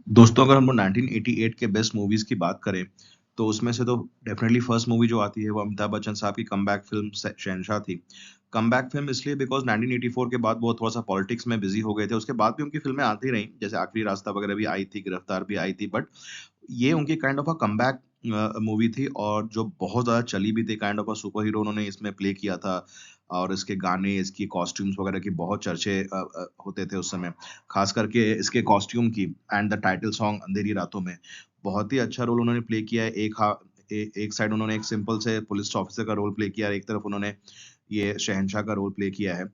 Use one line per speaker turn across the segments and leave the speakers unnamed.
दोस्तों अगर हम लोग 1988 के बेस्ट मूवीज़ की बात करें, तो उसमें से तो डेफ़िनेटली फर्स्ट मूवी जो आती है वो अमिताभ बच्चन साहब की कमबैक फ़िल्म स शहंशाह थी। कमबैक फ़िल्म इसलिए बिकॉज़ 1984 के बाद वो थोड़ा-सा पॉलिटिक्स में बिज़ी हो गए थे, उसके बाद भी उनकी फ़िल्में आती रहीं, जैसे आखिरी रास्ता वग़ैरह भी आई थी, गिरफ्तार भी आई थी, बट ये उनकी kind of a comeback movie थी और जो बहुत ज़्यादा चली भी थी, kind of a super hero उन्होंने इसमें प्ले किया था और इसके गाने, इसकी कॉस्ट्यूम्स वग़ैरह की बहुत चर्चे होते थे उस समय। ख़ास करके इसके कॉस्ट्यूम की एंड द टाइटल सॉन्ग अंधेरी रातों में, बहुत ही अच्छा रोल उन्होंने प्ले किया है। एक साइड उन्होंने एक सिंपल से पुलिस ऑफिसर का रोल प्ले किया है, एक तरफ उन्होंने ये शहंशाह का रोल प्ले किया है।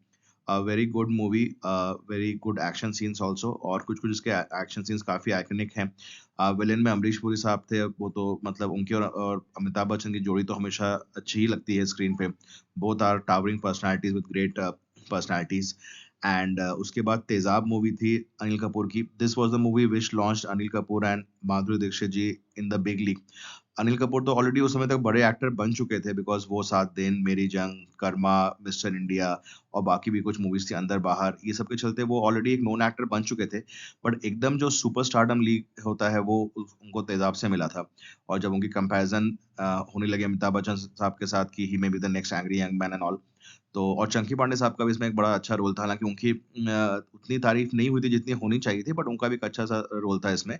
Very good movie, very good action scenes also और कुछ-कुछ इसके एक्शन सीन्स काफ़ी आइकॉनिक हैं। विलेन में अमरीश पुरी साहब थे, वो तो मतलब उनकी और अमिताभ बच्चन की जोड़ी तो हमेशा अच्छी ही लगती है स्क्रीन पे। Both are towering personalities with great personalities and उसके बाद तेज़ाब मूवी थी अनिल कपूर की। This was the movie which launched Anil Kapoor and Madhuri Dixit ji in the big league. Anil Kapoor तो ऑलरेडी उस समय तक बड़े एक्टर बन चुके थे बिकॉज़ वो सात दिन, मेरी जंग, कर्मा, मिस्टर इंडिया और बाकी भी कुछ मूवीज़ थी अंदर बाहर, ये सब के चलते वो ऑलरेडी एक नोन एक्टर बन चुके थे। बट एकदम जो सुपरस्टारडम लीग होता है वो उनको तेज़ाब से मिला था और जब उनकी कंपैरिज़न होने लगे अमिताभ बच्चन साहब के साथ कि he may be the next angry young man and all, तो और चंकी पांडे साहब का भी इसमें एक बड़ा अच्छा रोल था, हालाँकि उनकी उतनी तारीफ़ नहीं हुई थी जितनी होनी चाहिए थी, बट उनका भी एक अच्छा-सा रोल था इसमें।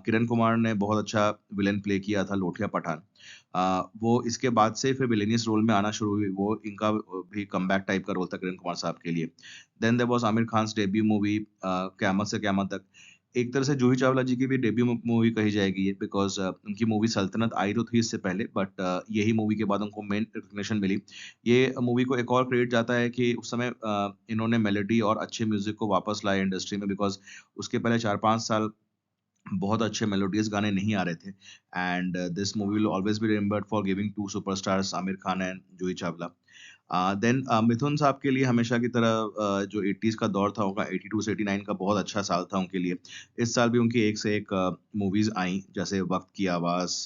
किरण कुमार ने बहुत अच्छा विलेन प्ले किया था लोथिया पठान। वो इसके बाद से फिर विलेनियस रोल में आना शुरू हुई, वो इनका भी कमबैक टाइप का रोल था किरण कुमार साहब के लिए। Then there was Aamir Khan's debut movie Qayamat Se क़यामत तक। एक तरह से जूही चावला जी की भी डेब्यू मूवी कही जाएगी ये बिकॉज़ उनकी मूवी सल्तनत आई तो थी इससे पहले बट यही मूवी के बाद उनको मेन रिकॉग्निशन मिली। ये मूवी को एक और क्रेडिट जाता है कि उस समय इन्होंने मेलोडी और अच्छे म्यूज़िक को वापस लाया इंडस्ट्री में बिकॉज़ उसके पहले 4-5 साल बहुत अच्छे मेलोडियस गाने नहीं आ रहे थे and this movie will always be remembered for giving 2 superstars Aamir Khan and Juhi Chawla. Then Mithun साहब के लिए हमेशा की तरह जो 80s का दौर था उनका 82 से 89 का बहुत अच्छा साल था उनके लिए। इस साल भी उनकी एक से एक मूवीज़ आईं जैसे वक़्त की आवाज़,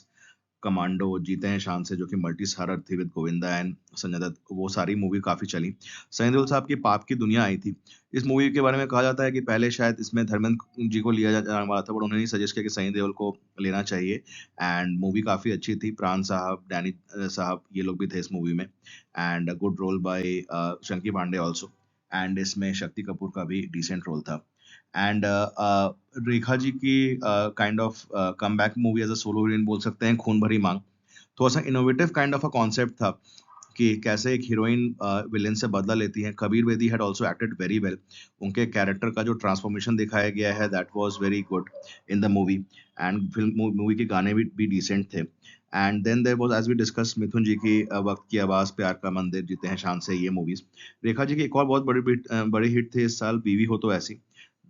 कमांडो, जीते हैं शान से जो कि मल्टी स्टारर थी विद गोविंदा एंड संजय दत्त, वो सारी मूवी काफ़ी चली। सनी देओल साहब की पाप की दुनिया आई थी। इस मूवी के बारे में कहा जाता है कि पहले शायद इसमें धर्मेंद्र जी को लिया जाने वाला था बट उन्होंने ही सजेस्ट किया कि सनी देओल को लेना चाहिए एंड मूवी काफ़ी अच्छी थी। प्राण साहब, डैनी साहब ये लोग भी थे इस मूवी में and good role by Chunky Pandey also and इसमें शक्ति कपूर का भी डिसेंट रोल था। एंड रेखा जी की kind of comeback movie as a solo heroine बोल सकते हैं खून भरी माँग। थोड़ा-सा innovative kind of a concept था कि कैसे एक हीरोइन विलेन से बदला लेती है। Kabir Bedi had also acted very well. उनके कैरेक्टर का जो ट्रांसफॉर्मेशन दिखाया गया है that was very good in the movie and film movie के गाने भी डिसेंट थे। And then there was as we discussed Mithun ji की वक़्त की आवाज़, प्यार का मंदिर, जीते हैं शान से ये मूवीज़। रेखा जी की एक और बहुत बड़ी हिट थी इस साल बीवी हो तो ऐसी।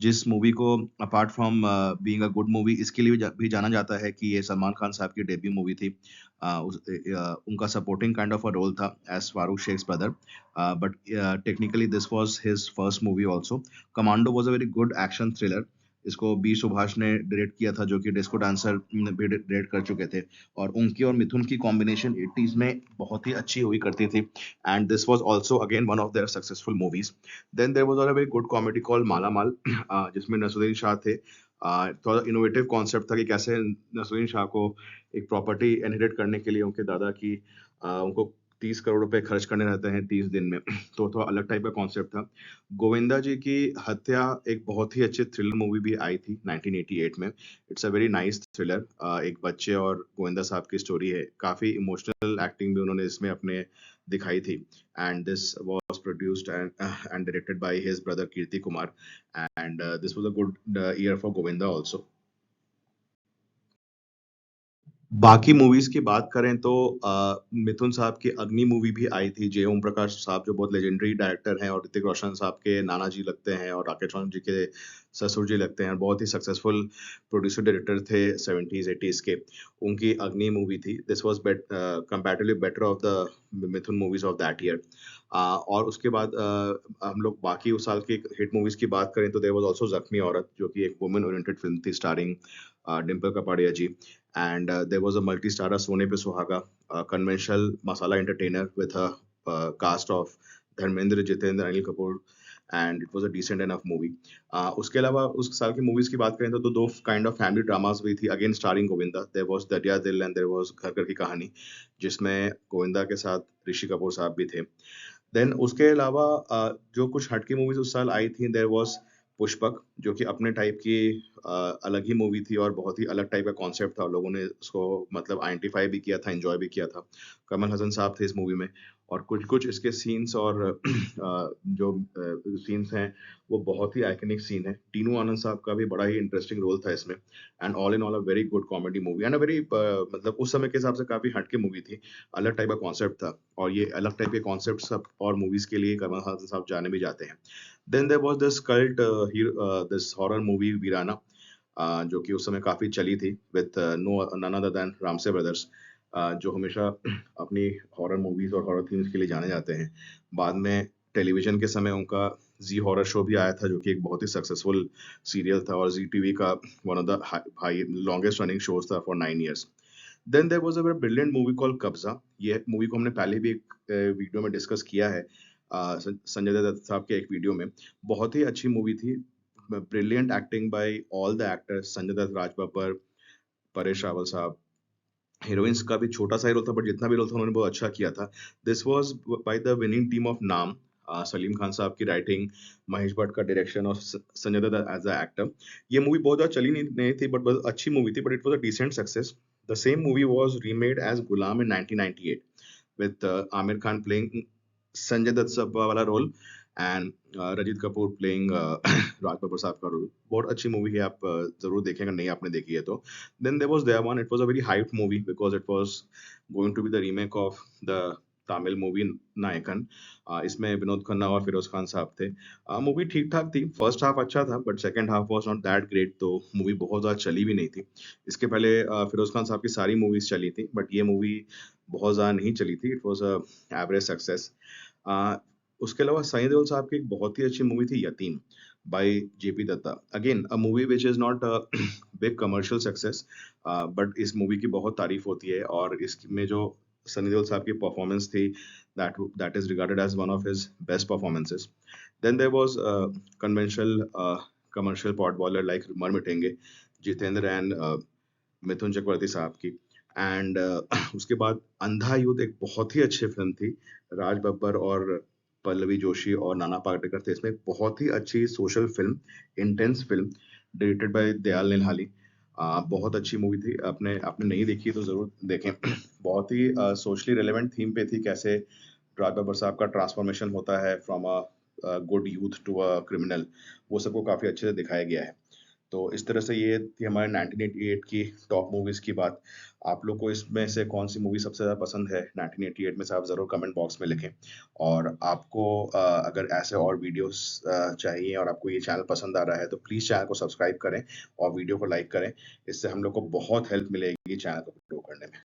जिस मूवी को apart from being a good movie इसके लिए भी जाना जाता है कि ये सलमान खान साहब की डेब्यू मूवी थी। उनका supporting kind of a role था as Farooq Sheikh's brother but technically this was his first movie also. Commando was a very good action thriller. इसको बी सुभाष ने डायरेक्ट किया था जो कि डिस्को डांसर भी डायरेक्ट कर चुके थे और उनकी और मिथुन की कॉम्बिनेशन 80s में बहुत ही अच्छी हुई करती थी and this was also again one of their successful movies. Then there was a very good comedy called Mala Maal जिसमें नसरुद्दीन शाह थे। थोड़ा इनोवेटिव कॉन्सेप्ट था कि कैसे नसरुद्दीन शाह को एक प्रॉपर्टी इनहेरिट करने के लिए उनके दादा की उनको 30 करोड़ रुपए खर्च करने रहते हैं 30 दिन में तो थोड़ा अलग टाइप का कॉन्सेप्ट था। गोविंदा जी की हत्या एक बहुत ही अच्छी थ्रिलर मूवी भी आई थी 1988 में। It's a very nice thriller. एक बच्चे और गोविंदा साहब की स्टोरी है। काफ़ी इमोशनल एक्टिंग भी उन्होंने इसमें अपने दिखाई थी and this was produced and directed by his brother Kirti Kumar and this was a good year for Govinda also. बाकी मूवीज़ की बात करें तो मिथुन साहब की अग्नि मूवी भी आई थी। जे ओम प्रकाश साहब जो बहुत लेजेंडरी डायरेक्टर हैं और ऋतिक रोशन साहब के नाना जी लगते हैं और राकेश रोशन जी के ससुर जी लगते हैं। बहुत ही सक्सेसफुल प्रोड्यूसर डायरेक्टर थे 70s 80s के। उनकी अग्नि मूवी थी। This was comparatively better of the Mithun movies of that year. और उसके बाद हम लोग बाकी उस साल की हिट मूवीज़ की बात करें तो देयर वाज़ आल्सो ज़ख्मी औरत जो कि एक वुमन ओरिएंटेड फ़िल्म थी starring Dimple Kapadia ji. And there was a multi-starrer Sone Pe Suhaga, a conventional masala entertainer with a cast of Dharmendra, Jitendra, Anil Kapoor. And it was a decent enough movie. उसके अलावा उस साल की movies की बात करें तो 2 काइंड ऑफ फैमिली ड्रामास हुई थी, again starring Govinda. There was Dariya Dil and there was घर घर की कहानी, जिसमें गोविंदा के साथ ऋषि कपूर साहब भी थे। देन उसके अलावा जो कुछ हटके मूवीज़ उस साल आई थी, देयर वाज़ पुष्पक, जो कि अपने टाइप की अलग ही मूवी थी और बहुत ही अलग टाइप का कॉन्सेप्ट था और लोगों ने उसको मतलब आइडेंटिफ़ाई भी किया था, एन्जॉय भी किया था। कमल हसन साहब थे इस मूवी में और कुछ-कुछ इसके सीन्स और जो सीन्स हैं, वो बहुत ही आइकॉनिक सीन है। टीनू आनंद साहब का भी बड़ा ही इंटरेस्टिंग रोल था इसमें and all in all a very good comedy movie and a very मतलब उस समय के हिसाब से काफ़ी हटके मूवी थी। अलग टाइप का कॉन्सेप्ट था और ये अलग टाइप के कॉन्सेप्ट सब और मूवीज़ के लिए कमल हसन साहब जाने भी जाते हैं। Then there was this cult this horror movie Veerana, जो कि उस समय काफ़ी चली थी with no none other than Ramsay brothers, जो हमेशा अपनी हॉरर मूवीज़ और हॉरर थीम्स के लिए जाने जाते हैं। बाद में टेलीविज़न के समय उनका ज़ी हॉरर शो भी आया था, जो कि एक बहुत ही सक्सेसफुल सीरियल था और ज़ी टीवी का one of the high longest running shows था for 9 years. Then there was a very brilliant movie called Kabzaa. ये मूवी को हमने पहले भी एक वीडियो में डिस्कस किया है, संजय दत्त साहब के एक वीडियो में। बहुत ही अच्छी मूवी थी। Brilliant acting by all the actors, Sanjay Dutt, Raj Babbar, Paresh Rawal साहब। हीरोइन्स का भी छोटा-सा ही रोल था बट जितना भी रोल था उन्होंने बहुत अच्छा किया था। This was by the winning team of नाम, सलीम खान साहब की राइटिंग, महेश भट्ट का डायरेक्शन और Sanjay Dutt as a actor. ये मूवी बहुत ज़्यादा चली नहीं थी बट बहुत अच्छी मूवी थी, but it was a decent success. The same movie was remade as Ghulam in 1998 with Amir Khan playing Sanjay Dutt साहब वाला role and Rajit Kapoor playing Raj Babbar साहब का रोल। बहुत अच्छी मूवी है, आप ज़रूर देखें अगर नहीं आपने देखी है तो। Then there was there one, it was a very hyped movie because it was going to be the remake of the Tamil movie Nayakan. इसमें विनोद खन्ना और फिरोज़ खान साहब थे। मूवी ठीक-ठाक थी, फर्स्ट हाफ अच्छा था but second half was not that great, तो movie बहुत ज़्यादा चली भी नहीं थी। इसके पहले फिरोज़ खान साहब की सारी मूवीज़ चली थी बट ये मूवी बहुत ज़्यादा नहीं चली थी। It was a average success. Uh, उसके अलावा सनी देओल साहब की एक बहुत ही अच्छी मूवी थी Yateem by JP Dutta. Again a movie which is not a big commercial success, but इस मूवी की बहुत तारीफ होती है और इसमें जो सनी देओल साहब की परफॉर्मेंस थी, that is regarded as one of his best performances. Then there was conventional commercial pot boiler like Mar Mitenge, Jitendra and Mithun Chakraborty साहब की एंड उसके बाद अंधा युद्ध एक बहुत ही अच्छी फ़िल्म थी। राज बब्बर और पल्लवी जोशी और नाना पाटेकर थे इसमें। एक बहुत ही अच्छी social film, intense film, directed by Dayal Nihalani. बहुत अच्छी मूवी थी। आपने आपने नहीं देखी तो ज़रूर देखें। बहुत ही सोशली रिलेवेंट थीम पे थी, कैसे राज बब्बर साहब का ट्रांसफ़ॉर्मेशन होता है from good youth to a criminal, वो सबको काफ़ी अच्छे से दिखाया गया है। तो इस तरह से ये थी हमारे 1988 की टॉप मूवीज़ की बात। आप लोग को इसमें से कौन-सी मूवी सबसे ज़्यादा पसंद है 1988 में से, आप ज़रूर कमेंट बॉक्स में लिखें। और आपको अगर ऐसे और वीडियोज़ चाहिए और आपको ये चैनल पसंद आ रहा है तो प्लीज़ चैनल को सब्सक्राइब करें और वीडियो को लाइक करें। इससे हम लोग को बहुत हेल्प मिलेगी चैनल को ग्रो करने में।